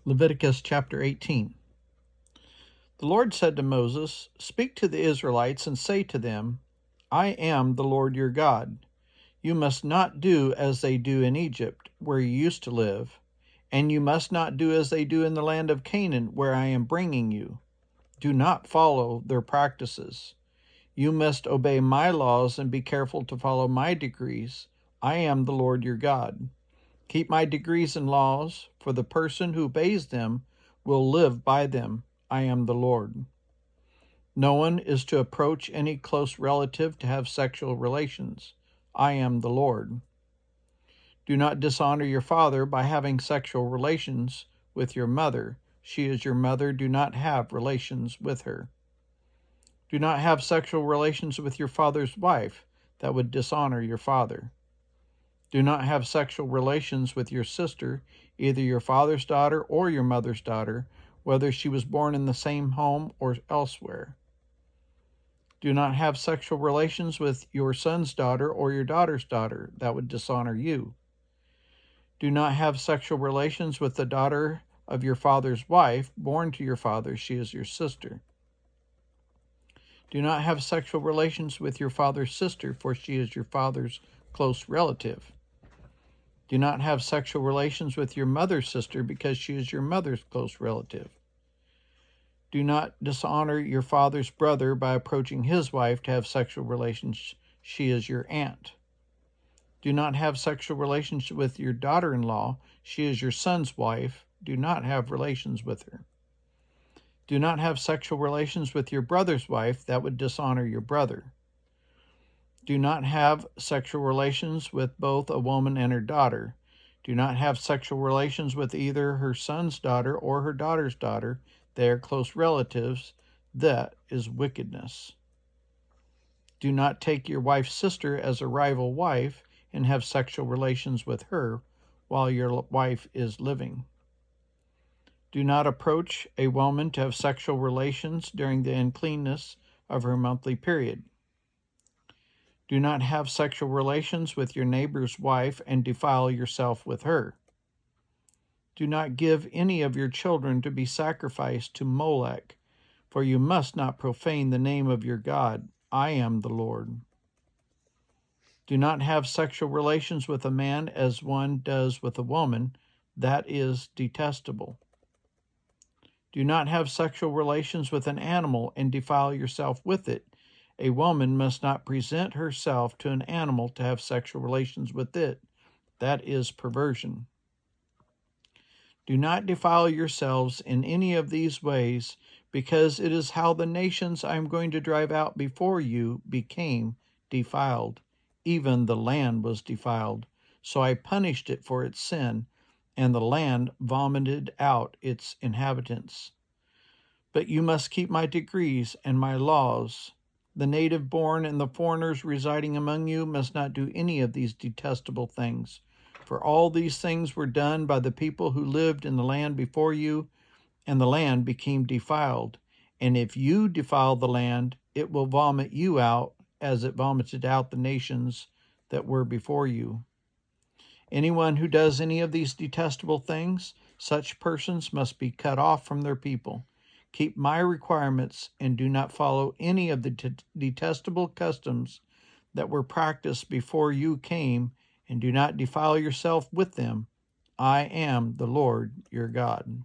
Leviticus chapter 18. The Lord said to Moses, "Speak to the Israelites and say to them, I am the Lord your God. You must not do as they do in Egypt, where you used to live, and you must not do as they do in the land of Canaan, where I am bringing you. Do not follow their practices. You must obey my laws and be careful to follow my decrees. I am the Lord your God. Keep my decrees and laws, for the person who obeys them will live by them. I am the Lord. No one is to approach any close relative to have sexual relations. I am the Lord. Do not dishonor your father by having sexual relations with your mother. She is your mother. Do not have relations with her. Do not have sexual relations with your father's wife. That would dishonor your father. Do not have sexual relations with your sister, either your father's daughter or your mother's daughter, whether she was born in the same home or elsewhere. Do not have sexual relations with your son's daughter or your daughter's daughter. That would dishonor you. Do not have sexual relations with the daughter of your father's wife, born to your father. She is your sister. Do not have sexual relations with your father's sister, for she is your father's close relative. Do not have sexual relations with your mother's sister, because she is your mother's close relative. Do not dishonor your father's brother by approaching his wife to have sexual relations. She is your aunt. Do not have sexual relations with your daughter-in-law. She is your son's wife. Do not have relations with her. Do not have sexual relations with your brother's wife. That would dishonor your brother. Do not have sexual relations with both a woman and her daughter. Do not have sexual relations with either her son's daughter or her daughter's daughter. They are close relatives. That is wickedness. Do not take your wife's sister as a rival wife and have sexual relations with her while your wife is living. Do not approach a woman to have sexual relations during the uncleanness of her monthly period. Do not have sexual relations with your neighbor's wife and defile yourself with her. Do not give any of your children to be sacrificed to Molech, for you must not profane the name of your God. I am the Lord. Do not have sexual relations with a man as one does with a woman. That is detestable. Do not have sexual relations with an animal and defile yourself with it. A woman must not present herself to an animal to have sexual relations with it. That is perversion. Do not defile yourselves in any of these ways, because it is how the nations I am going to drive out before you became defiled. Even the land was defiled. So I punished it for its sin, and the land vomited out its inhabitants. But you must keep my decrees and my laws. The native born and the foreigners residing among you must not do any of these detestable things. For all these things were done by the people who lived in the land before you, and the land became defiled. And if you defile the land, it will vomit you out as it vomited out the nations that were before you. Anyone who does any of these detestable things, such persons must be cut off from their people. Keep my requirements and do not follow any of the detestable customs that were practiced before you came, and do not defile yourself with them. I am the Lord your God.